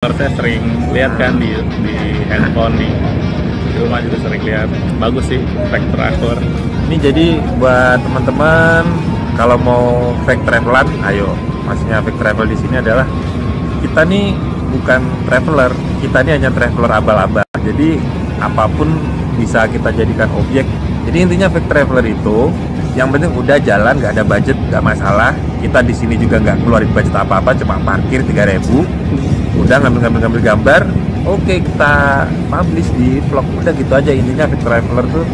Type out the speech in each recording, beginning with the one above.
Saya sering lihat kan di handphone nih, di rumah juga sering lihat. Bagus sih fake traveler. Ini jadi buat teman-teman kalau mau fake travelan, ayo. Maksudnya fake travel di sini adalah kita nih bukan traveler, kita nih hanya traveler abal-abal. Jadi apapun bisa kita jadikan objek. Jadi intinya fake traveler itu yang penting udah jalan, nggak ada budget, nggak masalah. Kita di sini juga nggak keluarin budget apa-apa, cuma parkir 3.000. Udah ngambil gambar, oke, kita publish di vlog, udah gitu aja. Intinya fake traveler tuh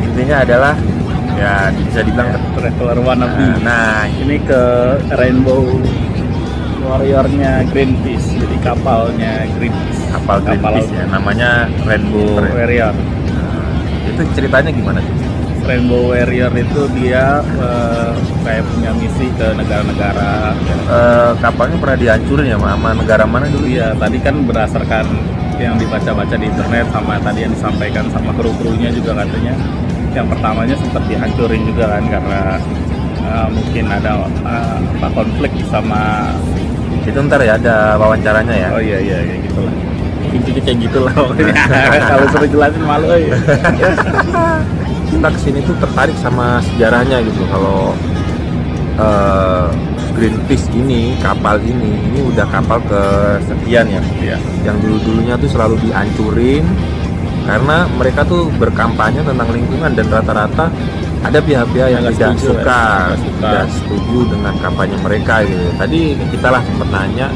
intinya adalah ya bisa dibilang Traveler wannabe. nah Ini ke Rainbow Warrior-nya Greenpeace, jadi kapalnya Greenpeace. kapal Greenpeace ya, namanya Rainbow. Warrior. Itu ceritanya gimana sih? Rainbow Warrior itu dia kayak punya misi ke negara-negara. Kapalnya pernah dihancurin ya sama negara mana dulu? Iya, tadi kan berdasarkan yang dibaca-baca di internet sama tadi yang disampaikan sama kru-krunya juga katanya yang pertamanya sempat dihancurin juga kan karena mungkin ada konflik sama. Itu ntar ya ada wawancaranya ya. Oh iya kayak gitulah. Intinya kayak gitulah. Kalau suruh jelasin malu ya. Kita kesini tuh tertarik sama sejarahnya gitu. Kalau Greenpeace ini, kapal ini udah kapal kesekian ya. Iya. Yang dulunya tuh selalu dihancurin karena mereka tuh berkampanye tentang lingkungan dan rata-rata ada pihak-pihak yang Nggak tidak setuju, suka, nggak suka. tidak setuju dengan kampanye mereka gitu. Tadi kita lah sempat nanya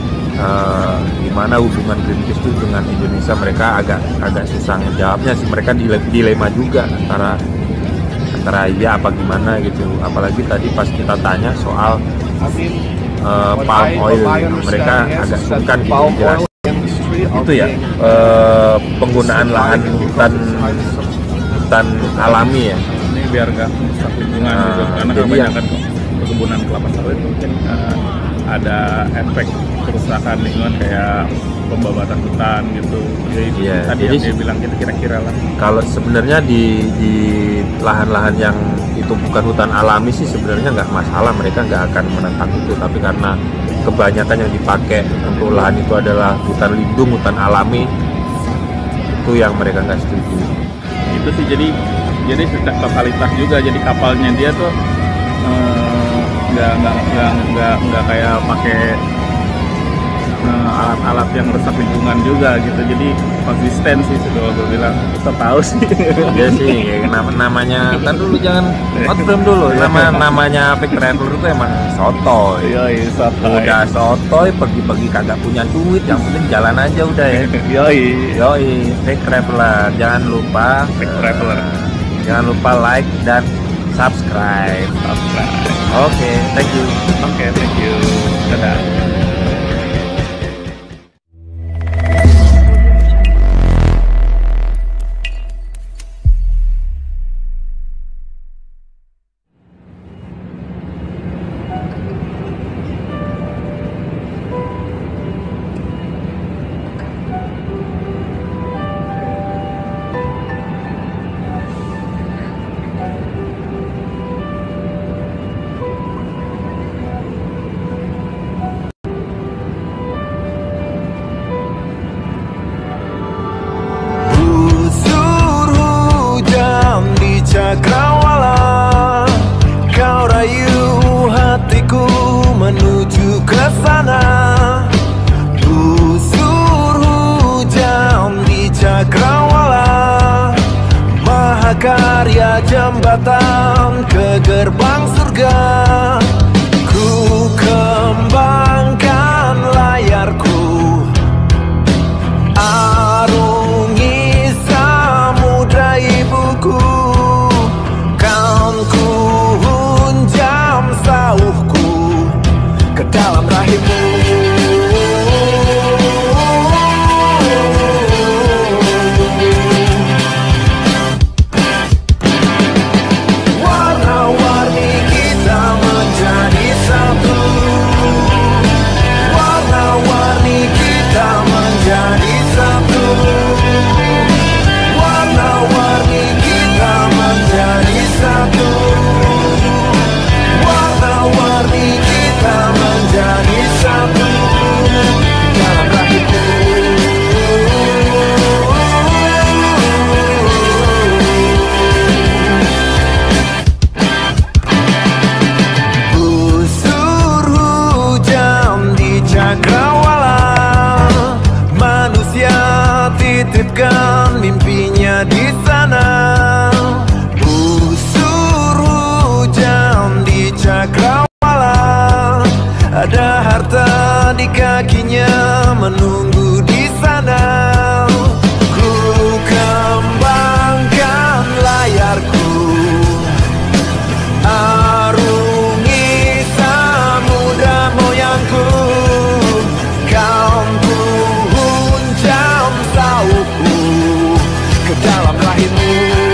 gimana hubungan Greenpeace itu dengan Indonesia. Mereka agak susah ngejawabnya sih. Mereka dilema juga antara iya apa gimana gitu. Apalagi tadi pas kita tanya soal palm oil, mereka agak sungkan gitu jelas. Itu ya penggunaan lahan hutan alami ya. Ini biar nggak merusak lingkungan gitu. Karena jadi kebanyakan perkebunan kelapa sawit mungkin ada efek kerusakan lingkungan kayak pembabatan hutan gitu. Jadi Iya, tadi jadi yang dia bilang kita kira-kira lah. kalau sebenarnya di lahan-lahan yang itu bukan hutan alami sih sebenarnya nggak masalah, mereka nggak akan menentang itu. Tapi karena kebanyakan yang dipakai untuk lahan itu adalah hutan lindung, hutan alami, itu yang mereka nggak setuju. Itu sih jadi totalitas juga. Jadi kapalnya dia tuh nggak kayak pakai alat-alat yang rusak lingkungan juga gitu. Jadi konsisten sih kalau gue bilang. Kita tahu sih. Iya sih, namanya kan dulu jangan outframe dulu. Namanya fake traveler itu emang sotoy. Yoi, sotoy. Udah sotoy, pergi-pergi kagak punya duit, yang penting jalan aja udah ya. Yoi, fake traveler. Jangan lupa Fake traveler. Jangan lupa like dan subscribe. Oke, thank you. Oke, thank you. Dadah. Cakrawala, kau rayu hatiku menuju ke sana. Busur hujan di Cakrawala, mahakarya jembatan ke gerbang surga. Ku kembangkan layarku, arungi samudra ibuku. Sauhku ke dalam rahimmu. Warna-warni kita menjadi satu. Warna-warni menunggu di sana. Ku kembangkan layarku, arungi samudra moyangku. Kau hunjam sauku ke dalam rahimmu.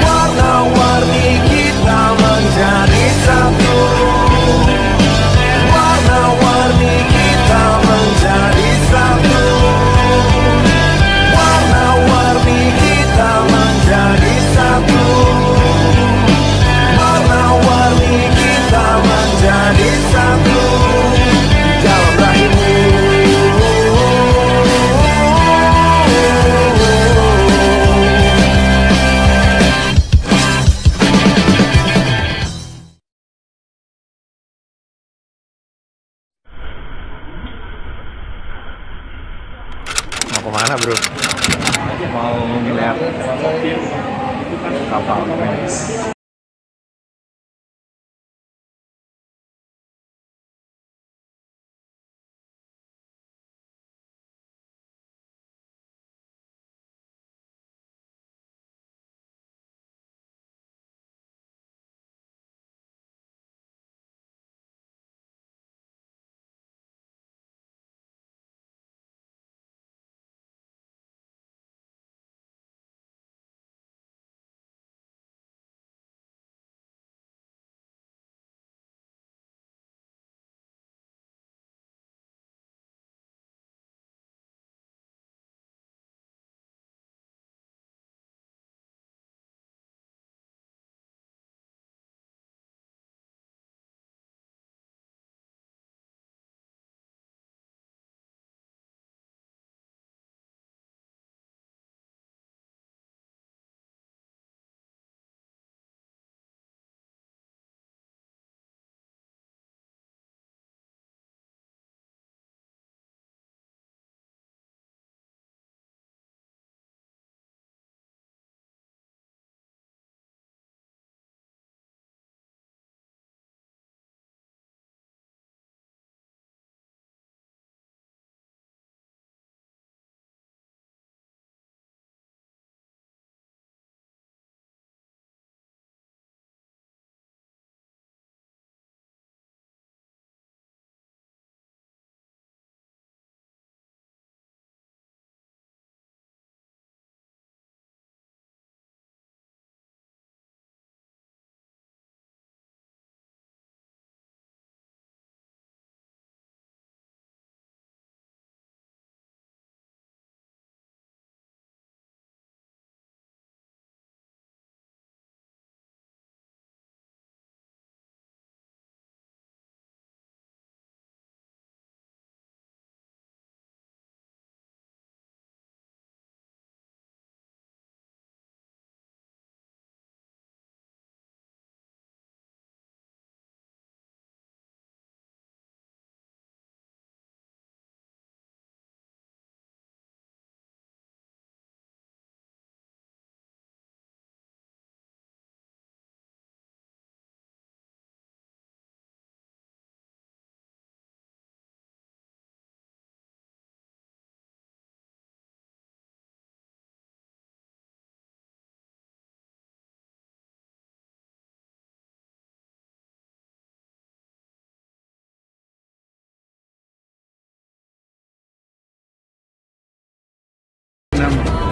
Warna-warni kita menjadi satu. Warna-warni kita menjadi satu. Warna-warni kita menjadi satu. Warna-warni kita menjadi satu di dalam rahimmu. Mau kemana bro? Mau ngeliat kapal Venice.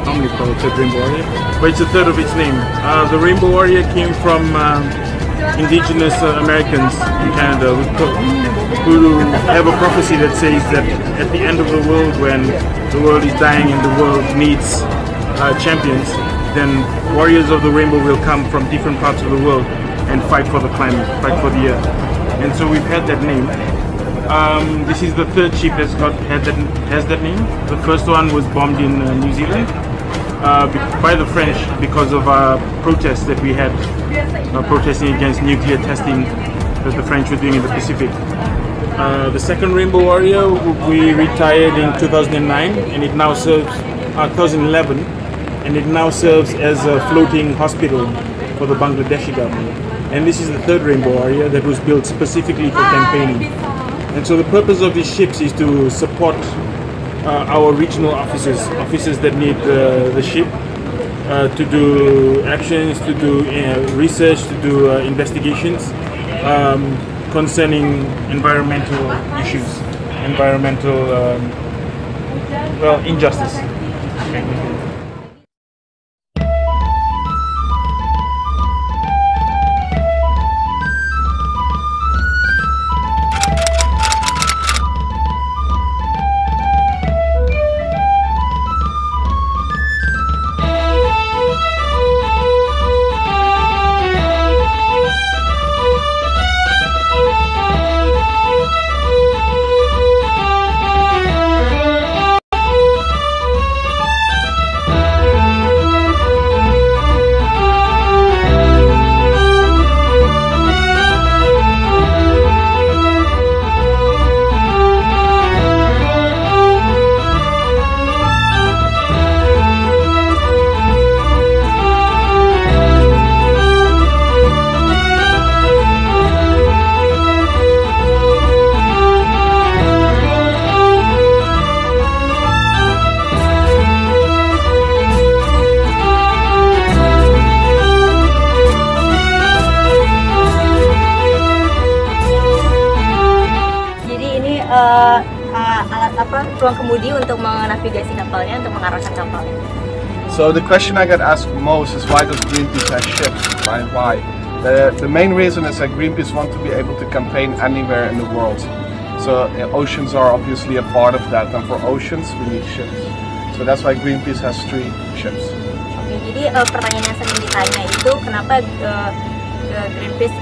Normally called the Rainbow Warrior, but it's a third of its name. The Rainbow Warrior came from indigenous Americans in Canada who have a prophecy that says that at the end of the world, when the world is dying and the world needs champions, then warriors of the rainbow will come from different parts of the world and fight for the climate, fight for the earth. And so we've had that name. This is the third ship that's has that name. The first one was bombed in New Zealand by the French because of protests that we had, protesting against nuclear testing that the French were doing in the Pacific. The second Rainbow Warrior, we retired in 2009, and it now serves 2011, and it now serves as a floating hospital for the Bangladeshi government. And this is the third rainbow warrior that was built specifically for campaigning. And so the purpose of these ships is to support our regional officers that need the ship to do actions, to do research, to do investigations concerning environmental issues, environmental injustice. ruang kemudi untuk menavigasi kapalnya, untuk mengarahkan kapalnya. So the question I get asked most is why does Greenpeace have ships, right? Why? The main reason is that Greenpeace want to be able to campaign anywhere in the world. So oceans are obviously a part of that, and for oceans we need ships. So that's why Greenpeace has 3 ships. Oke, jadi pertanyaan yang sering ditanya itu kenapa Greenpeace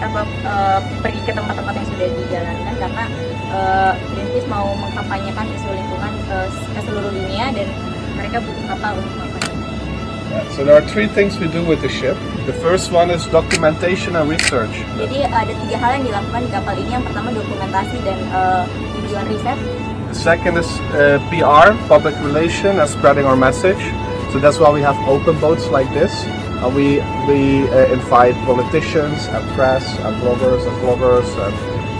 pergi ke tempat-tempat yang sudah dijalankan, karena Greenpeace mau mengkampanyekan isu lingkungan ke seluruh dunia dan mereka butuh kapal untuk mengkampanyekan. So there are 3 things we do with the ship. The first one is documentation and research. Jadi ada 3 hal yang dilakukan di kapal ini. Yang pertama dokumentasi dan tujuan riset. The second is PR, public relation, and spreading our message. So that's why we have open boats like this. We invite politicians and press and bloggers and vloggers and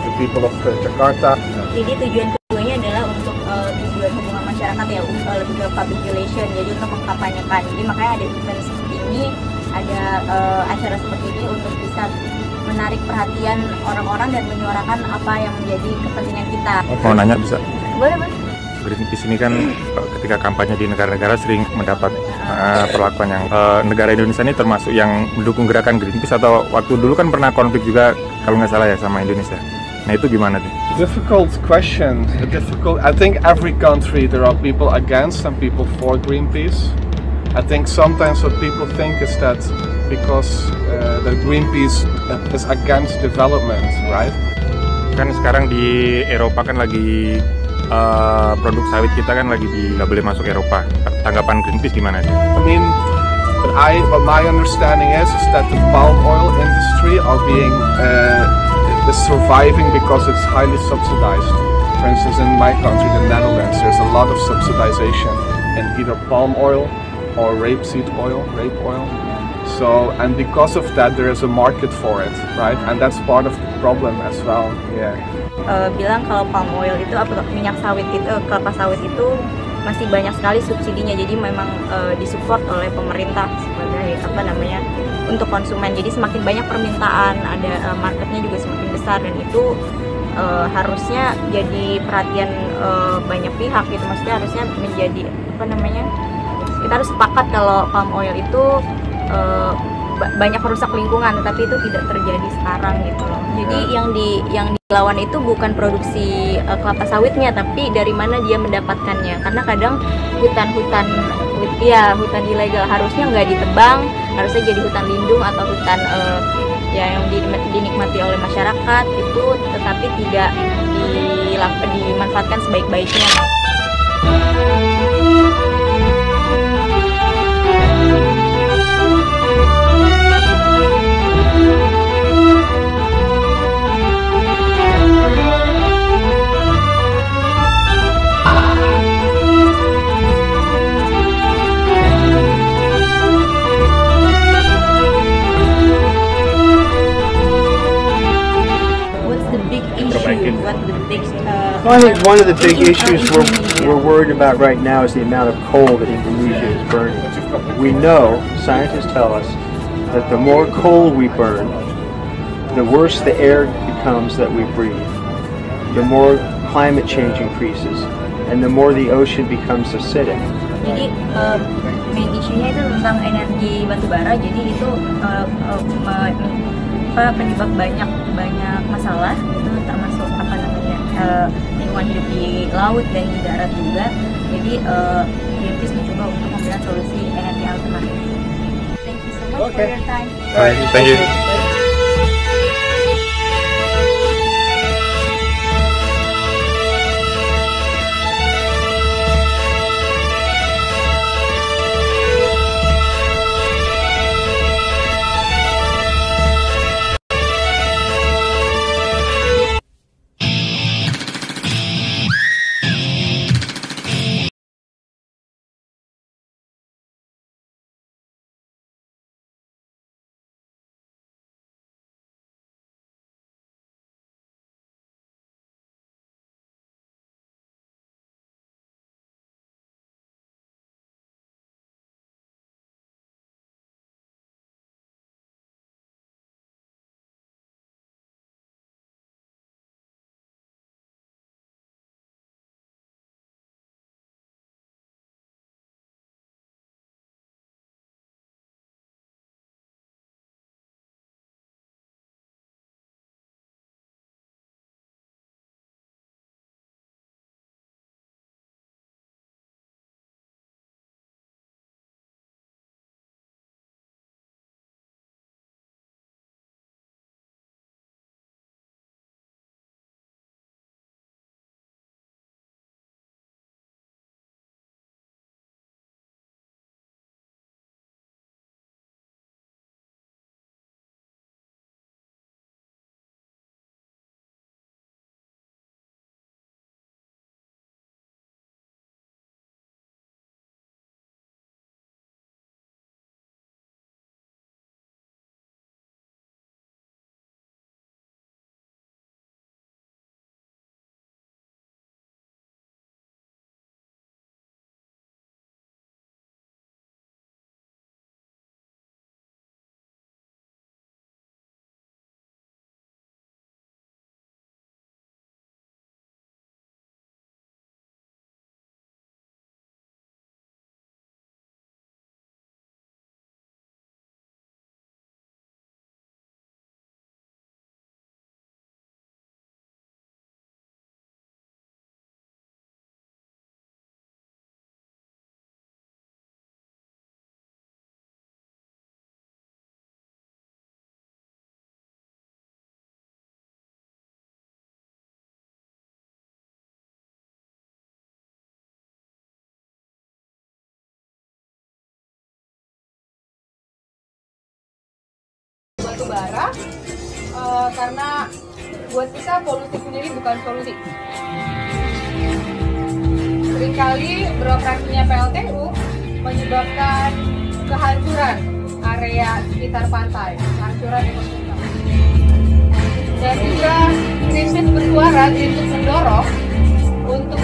the people of Jakarta. Jadi tujuan keduanya adalah untuk tujuan hubungan masyarakat ya, lebih ke public relation, jadi untuk mengkampanyekan. Jadi makanya ada event seperti ini, ada acara seperti ini untuk bisa menarik perhatian orang-orang dan menyuarakan apa yang menjadi kepentingan kita. Mau nanya bisa? Boleh, boleh. Greenpeace ini kan ketika kampanye di negara-negara sering mendapat perlakuan yang negara Indonesia ini termasuk yang mendukung gerakan Greenpeace, atau waktu dulu kan pernah konflik juga kalau nggak salah ya sama Indonesia. Nah itu gimana tuh? Difficult question. I think every country there are people against and people for Greenpeace. I think sometimes what people think is that because the Greenpeace is against development, right? Kan sekarang di Eropa kan lagi produk sawit kita kan lagi nggak boleh masuk Eropa. Tanggapan Greenpeace gimana sih? I mean, what my understanding is that the palm oil industry are being is surviving because it's highly subsidized. For instance, in my country, the Netherlands, there's a lot of subsidization in either palm oil or rapeseed oil, rape oil. So, and because of that, there is a market for it, right? And that's part of the problem as well. Yeah. Bilang kalau palm oil itu, minyak sawit itu, kelapa sawit itu masih banyak sekali subsidinya, jadi memang disupport oleh pemerintah sebagai untuk konsumen. Jadi semakin banyak permintaan, ada marketnya juga semakin besar, dan itu harusnya jadi perhatian banyak pihak gitu. Maksudnya harusnya menjadi kita harus sepakat kalau palm oil itu banyak merusak lingkungan, tetapi itu tidak terjadi sekarang gitu loh. Jadi yang dilawan itu bukan produksi kelapa sawitnya, tapi dari mana dia mendapatkannya. Karena kadang hutan ilegal harusnya nggak ditebang, harusnya jadi hutan lindung atau hutan yang dinikmati oleh masyarakat itu, tetapi tidak dimanfaatkan sebaik-baiknya. Well, I think one of the big issues we're worried about right now is the amount of coal that Indonesia is burning. We know, scientists tell us, that the more coal we burn, the worse the air becomes that we breathe, the more climate change increases, and the more the ocean becomes acidic. Jadi main isunya itu tentang energi batu bara. Jadi itu penyebab banyak masalah, itu termasuk apa namanya lingkungan hidup di laut dan di darat juga. Jadi Greenpeace mencoba untuk memberikan solusi energi alternatif. Thank you so much for your time. Thank you. Batu bara karena buat kita polusi sendiri bukan solusi. Seringkali beroperasinya PLTU menyebabkan kehancuran area sekitar pantai, kehancuran ekosistem. Dan juga Greenpeace bersuara untuk mendorong untuk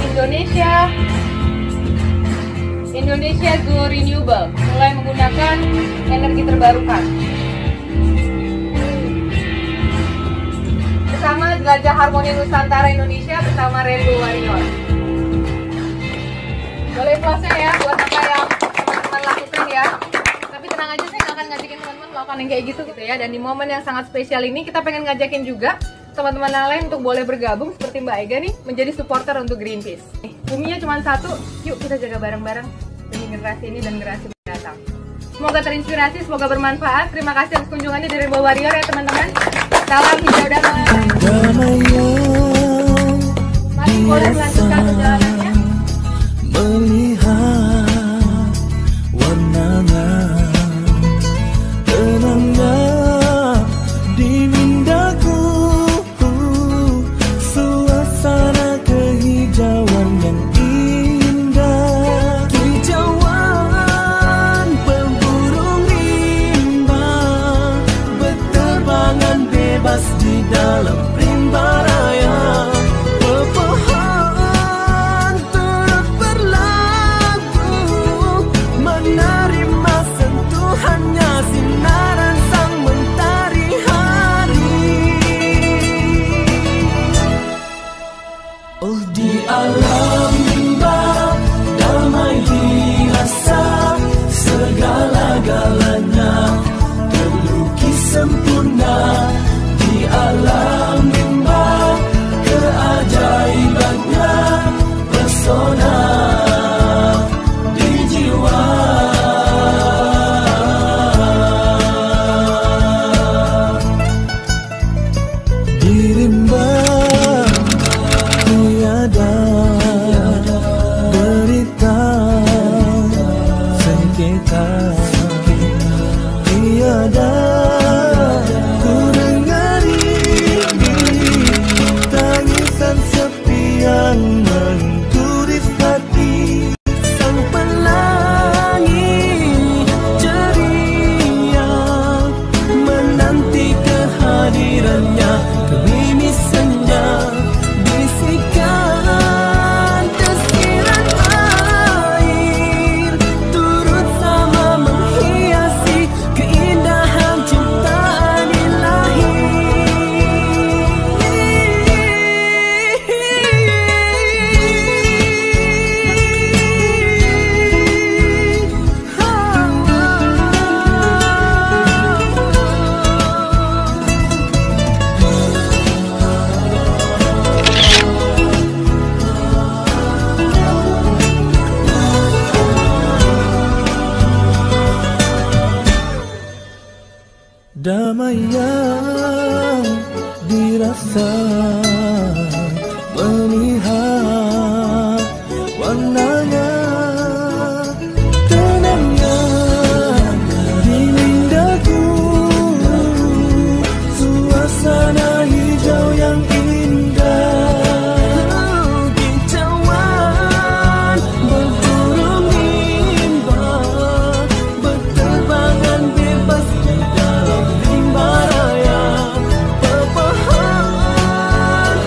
Indonesia Go Renewable, mulai menggunakan energi terbarukan. Bersama Jelajah Harmoni Nusantara Indonesia bersama Rainbow Warrior. Boleh close ya buat apa yang teman-teman lakukan ya. Tapi tenang aja, saya nggak akan ngajakin teman-teman melakukan yang kayak gitu ya. Dan di momen yang sangat spesial ini kita pengen ngajakin juga teman-teman yang lain untuk boleh bergabung seperti Mbak Ega nih menjadi supporter untuk Greenpeace. Buminya cuma satu, yuk kita jaga bareng-bareng demi generasi ini dan generasi mendatang. Semoga terinspirasi, semoga bermanfaat. Terima kasih atas kunjungannya dari Rainbow Warrior ya teman-teman. Salam hijau damai. Mari boleh melanjutkan perjalanannya. Melihat warnanya, tenangnya di mindaku, suasana kehijauan yang indah, kicauan pemburung rimba berterbangan bebas di dalam rimba raya. Pepohonan Oh di alam rimba damai dirasa, segala-galanya terlukis sempurna. Di alam rimba keajaibannya pesona di jiwa. Di rimba tiada derita sengketa, tiada ku dengari tangisan sepi yang mengguris hati. Sang pelangi ceria menanti kehadirannya, gerimis senja bisikan desiran air turut sama menghiasi keindahan ciptaan ilahi. Damai yang dirasa melihat warnanya, tenangnya di mindaku suasana hijau yang indah. Kicauan berburung rimba berterbangan bebas di dalam rimba raya. Pepohonan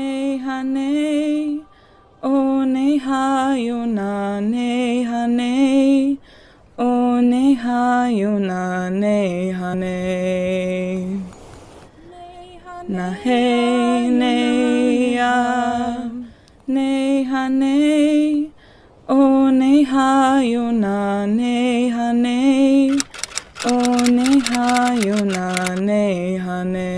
ne hane, o ne hayuna ne hane, o ne hayuna ne hane. Na he ne ya, ne hane, o ne hayuna ne hane, o ne hayuna ne hane.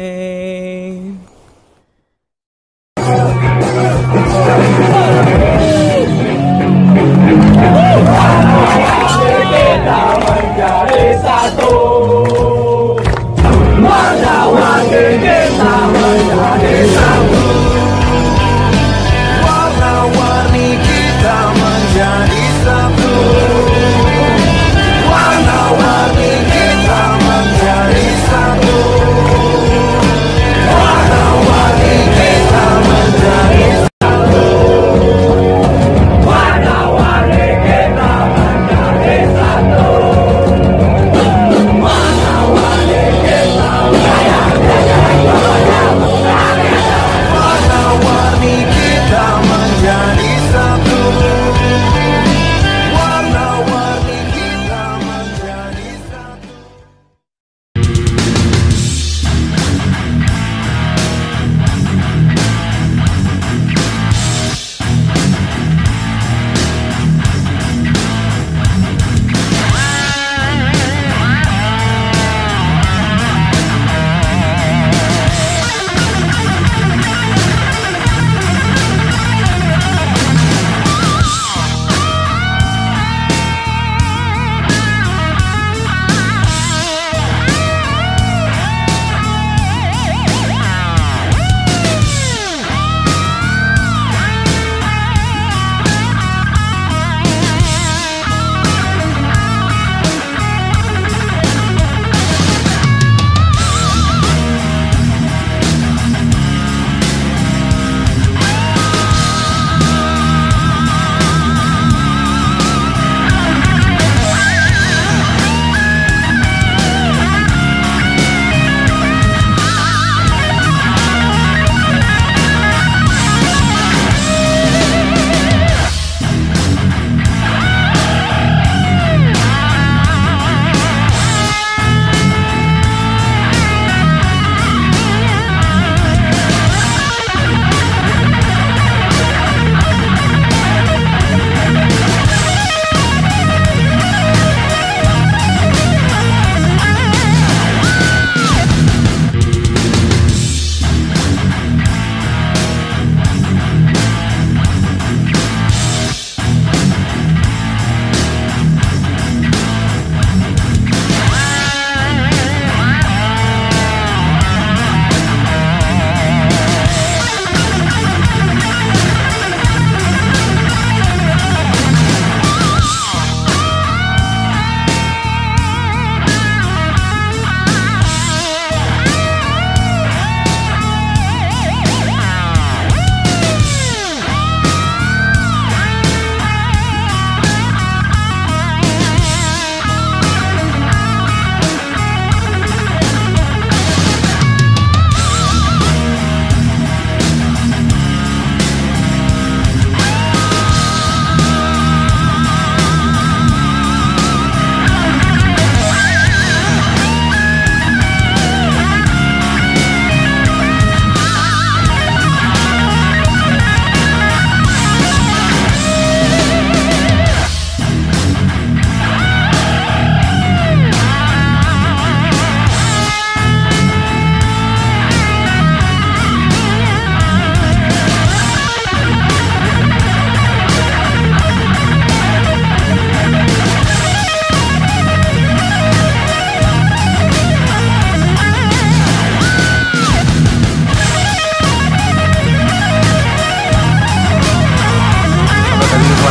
Kita menjadi satu, warna-warni kita menjadi satu, warna-warni kita menjadi satu, warna-warni kita menjadi satu, warna-warni kita menjadi satu, warna-warni kita menjadi satu, warna-warni kita warna-warni kita menjadi satu, warna-warni kita menjadi satu.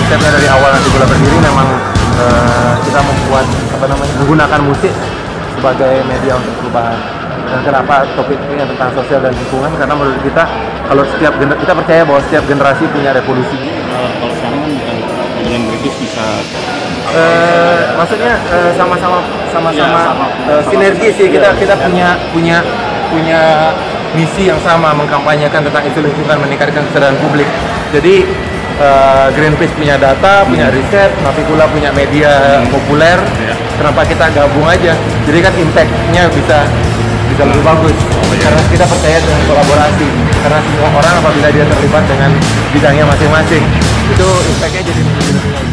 konsepnya dari awal nanti bola berdiri memang kita membuat menggunakan musik sebagai media untuk perubahan. Dan kenapa topik ini tentang sosial dan lingkungan? Karena menurut kita kalau kita percaya bahwa setiap generasi punya revolusi. Kalau sekarang kan dengan British bisa maksudnya sama-sama sinergi sih, kita punya misi yang sama, mengkampanyekan tentang isu lingkungan, meningkatkan kesadaran publik. Jadi Greenpeace punya data, punya riset, Navicula punya media populer. Kenapa kita gabung aja? Jadi kan impact-nya bisa lebih bagus. Karena kita percaya dengan kolaborasi. Karena semua orang apabila dia terlibat dengan bidangnya masing-masing, itu impact-nya jadi lebih bagus.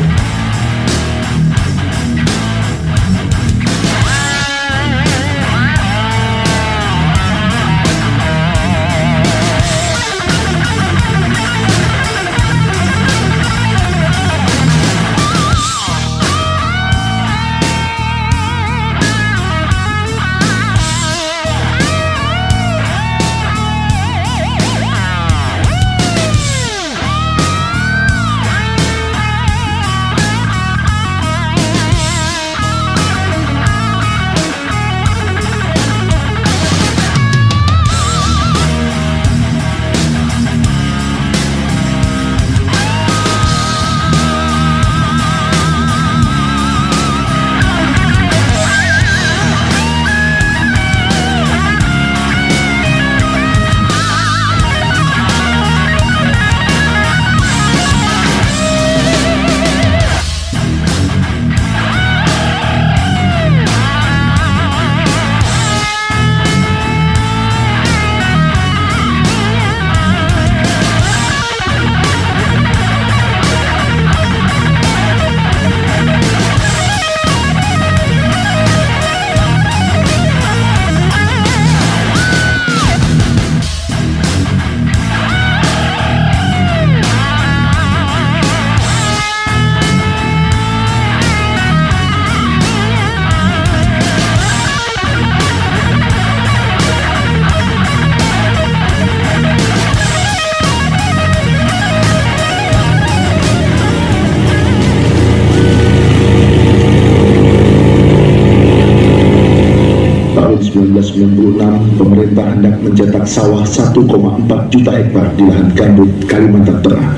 Tahun 1996, pemerintah hendak mencetak sawah 1,4 juta hektar di lahan gambut Kalimantan Tengah.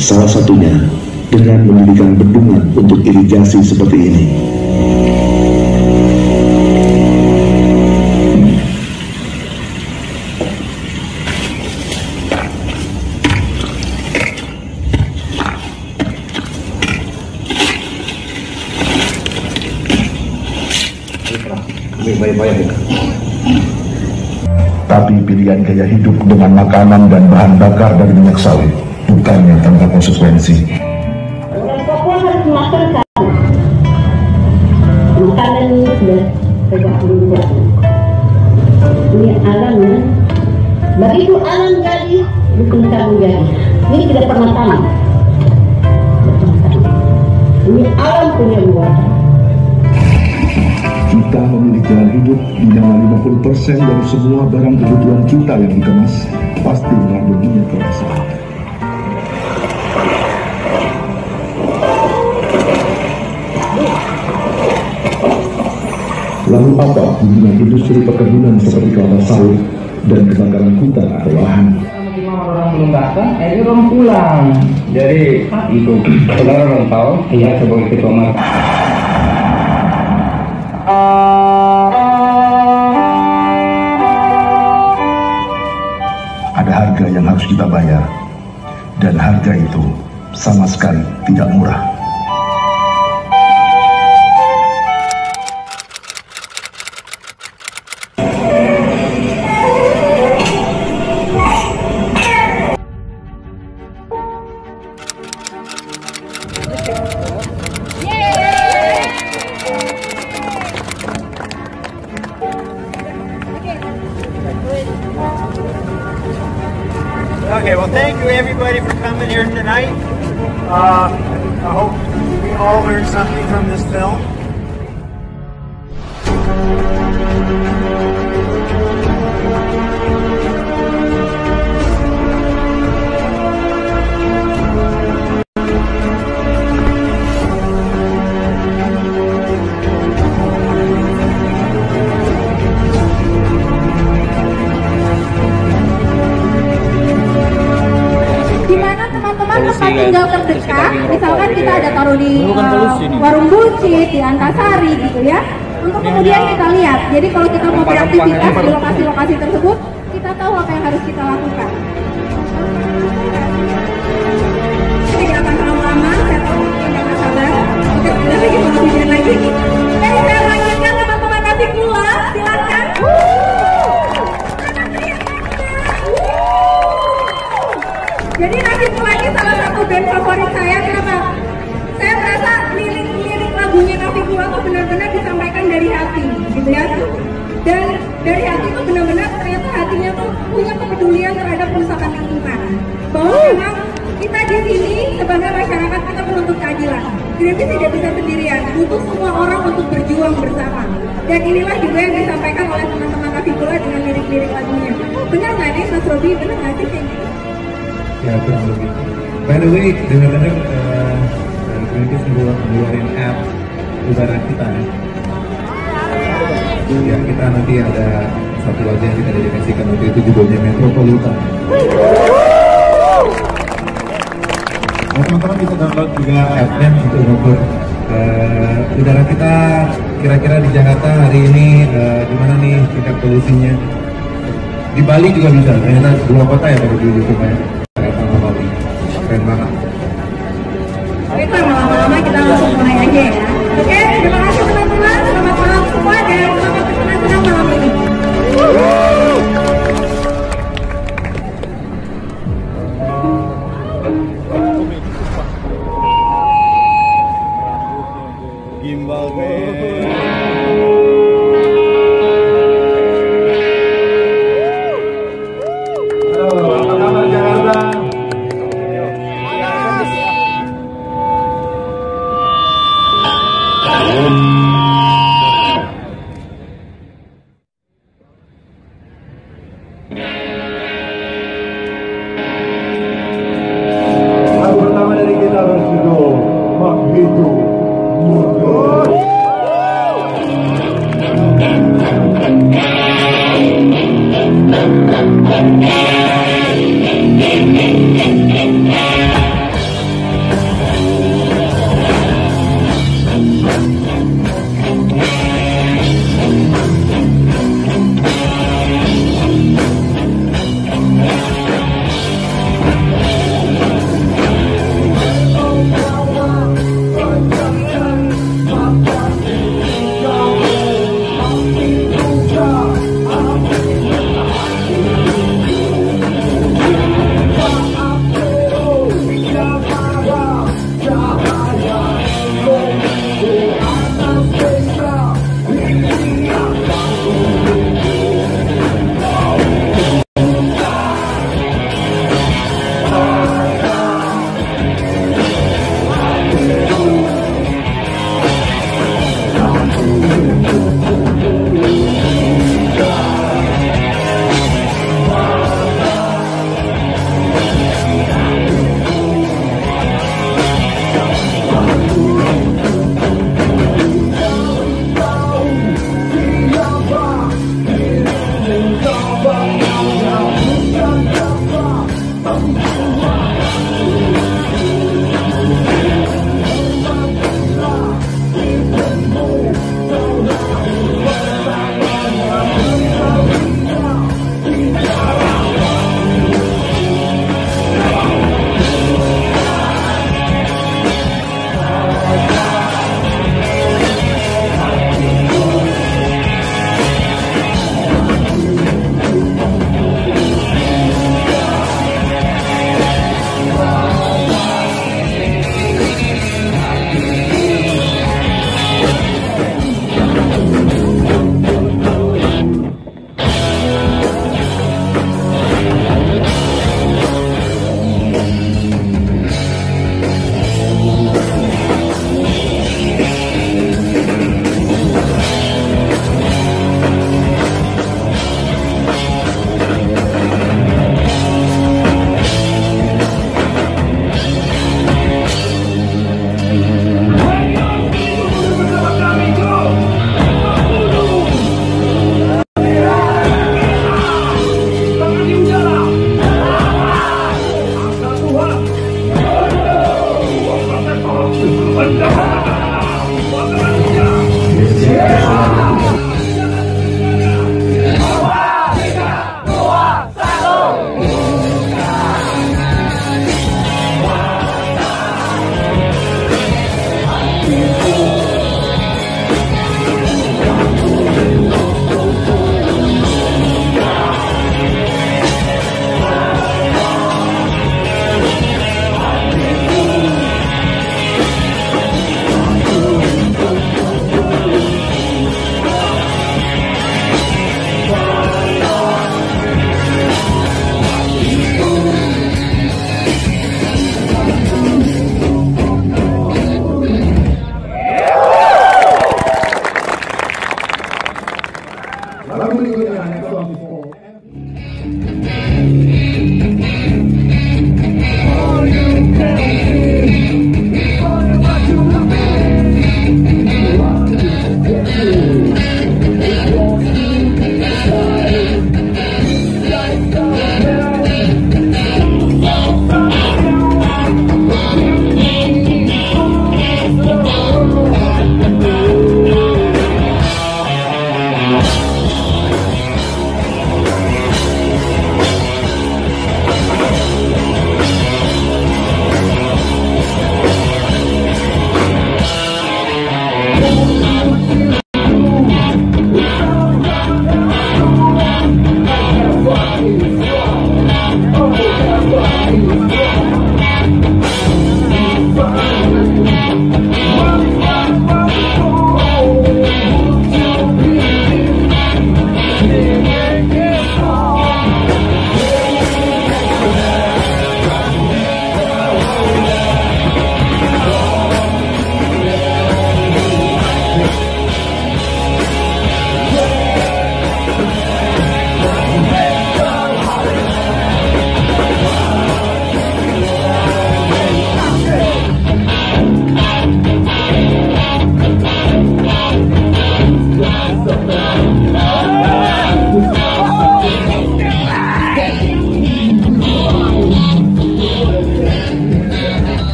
Salah satunya dengan mendirikan bendungan untuk irigasi seperti ini. Tapi pilihan gaya hidup dengan makanan dan bahan bakar dari minyak sawit bukannya tanpa konsekuensi. Orang Papua harus makan satu. Makanan ini sudah tegak lurus. Ini alam ya. Begitu alam jadi, bukan kamu jadi. Ini tidak pernah sama. Ini alam punya luar. Kita memilih jalan hidup di mana 50% dari semua barang kebutuhan kita yang dikemas pasti mengandungi kekerasan. Lalu apa hubungan industri perkebunan seperti kelapa sawit dan kebakaran hutan atau lahan? Orang belum datang, akhirnya orang pulang. Jadi itu saudara orang tahu, iya sebagai ketua markas. Ada harga yang harus kita bayar, dan harga itu sama sekali tidak murah. Okay, well, thank you everybody for coming here tonight. I hope we all learned something from this film. Tempat tinggal terdekat, misalkan kita ada taruh di warung buncit, di Antasari gitu ya. untuk kemudian kita lihat. Jadi kalau kita mau beraktivitas di lokasi-lokasi tersebut, kita tahu apa yang harus kita lakukan. Ini gak akan lama-lama, saya tahu mungkin gak sabar. Oke, sudah lagi hujan lagi. Saya lanjutkan teman-teman nanti keluar, silakan. Jadi nanti lagi salah satu band favorit saya, kenapa? Saya merasa lirik lagunya Navicula tuh benar-benar disampaikan dari hati, gitu ya. Dan dari hati itu benar-benar ternyata hatinya tuh punya kepedulian terhadap kerusakan lingkungan. Bahwa memang kita di sini sebagai masyarakat kita menuntut keadilan. Greenpeace tidak bisa sendirian, butuh semua orang untuk berjuang bersama. Dan inilah juga yang disampaikan oleh teman-teman Navicula dengan lirik-lirik lagunya. Benar nggak nih, Mas Robi? Benar nggak sih kayak gitu? Ya, kurang lebih. By the way, dengar-dengar Greenpeace ngeluarin app udara kita ya. Ya, kita nanti ada satu lagi yang kita dedikasikan untuk itu judulnya Metropolitan. Nah, teman-teman bisa download juga app-nya untuk mengukur udara kita kira-kira di Jakarta hari ini gimana nih tingkat polusinya. Di Bali juga bisa, ternyata 2 kota ya baru di YouTube ya. Keren banget. Oke, lama-lama kita langsung mulai aja ya. Oke, terima kasih teman-teman. Selamat malam semua dan selamat bersenang-senang malam ini. Gimbal man.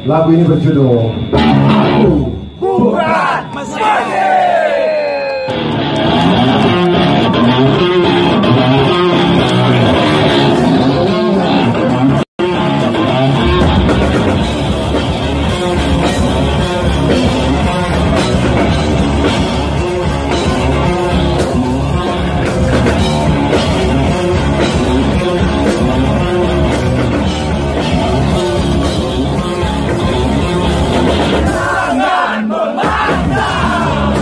Lagu ini berjudul Aku Bukan Mesin. Jangan membantah.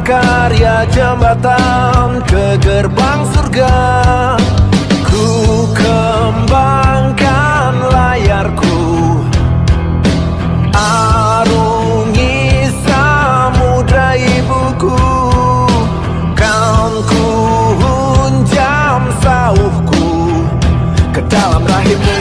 Karya jembatan ke gerbang surga, ku kembangkan layarku, arungi samudra ibuku, kan ku hunjam sauhku ke dalam rahimmu.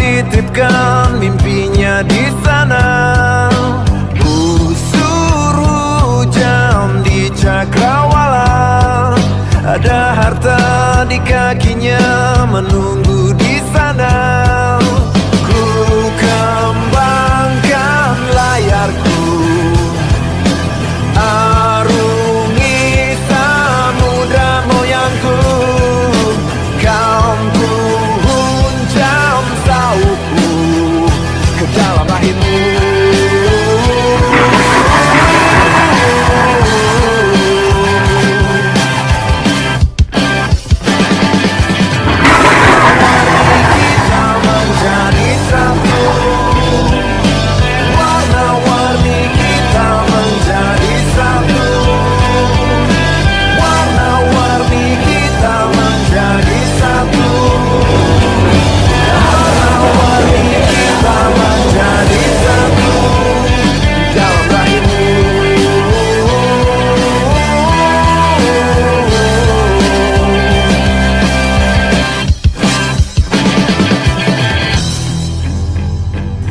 Titipkan mimpinya di sana, busur hujan di cakrawala, ada harta di kakinya menunggu di sana. Ku kembangkan layarku, arungi samudra moyangku, kan ku hunjam sauhku ke dalam rahimmu.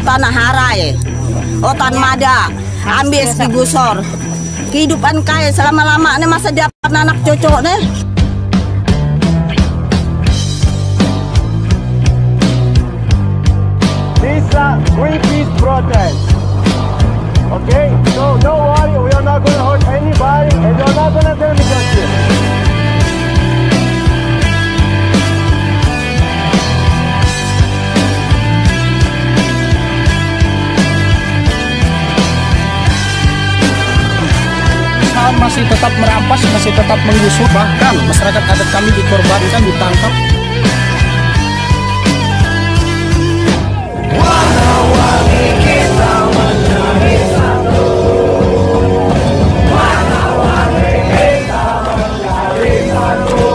Tanah harai, otan mada, ambis digusor. Kehidupan kaya selama-lamanya masa dapat anak cocok nih. This Greenpeace protest. Okay, so don't worry, we are not going to hurt anybody, and we are not going to do anything. Masih tetap merampas, masih tetap menggusur, bahkan masyarakat adat kami dikorbankan, ditangkap. Warna-warni kita menjadi satu, warna-warni kita menjadi satu,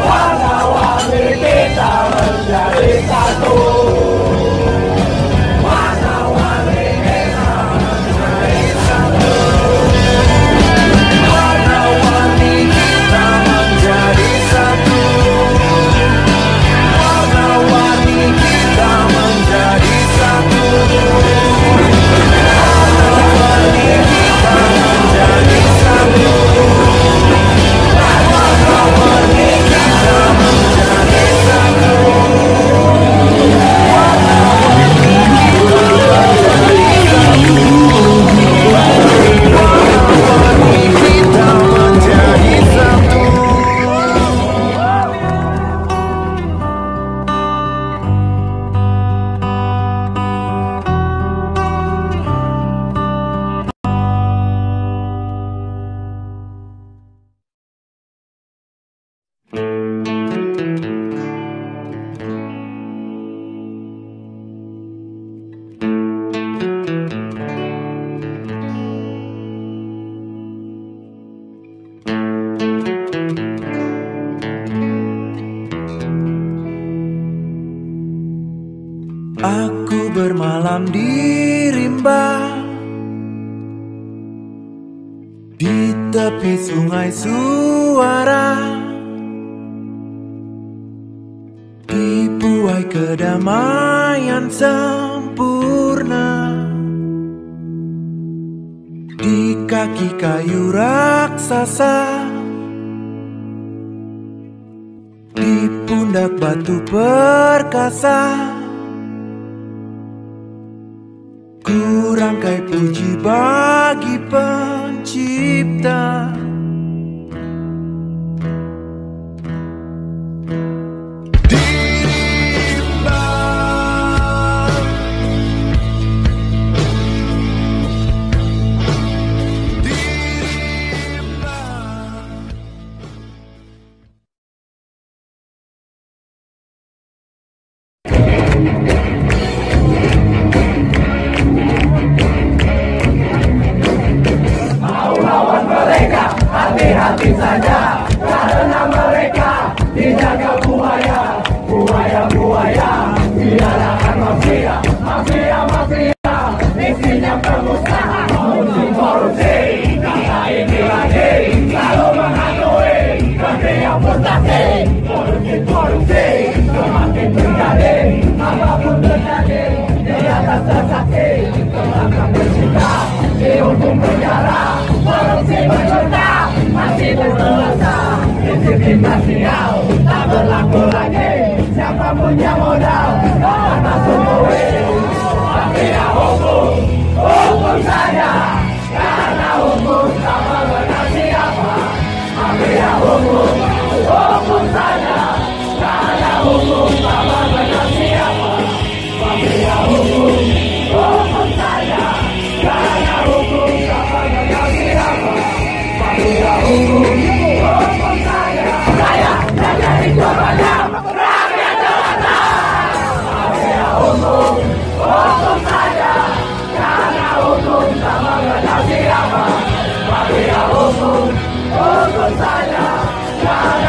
warna-warni kita menjadi satu. Satu. malam di rimba, di tepi sungai suara, dibuai kedamaian sempurna, di kaki kayu raksasa, di pundak batu perkasa, ku rangkai puji bagi Pencipta. Hati-hati saja, karena mereka dijaga buaya, buaya-buaya, diarahkan mafia, mafia-mafia, isinya pengusaha, korupsi, kata ini lagi, selalu menghantui, negeri yang mustahil, korupsi, semakin terjadi, apapun terjadi, di atas tersakti, tetapkan bercinta, dihukum penjara, korupsi berjuta, masih berkuasa, diskriminasial tak berlaku lagi. Siapa punya modal, masuk duit, tapi ya hukum, hukum saja, karena hukum sama dengan siapa. Tapi ya hukum, hukum saja, karena hukum sama dengan siapa. Tapi ya hukum, hukum saja, karena hukum sama dengan siapa. Ya hukum, hukum saja, saya jadi korbannya, rakyat jelata. Ya hukum, hukum saja, karena hukum sama dengan siapa. Ya hukum, hukum saja, karena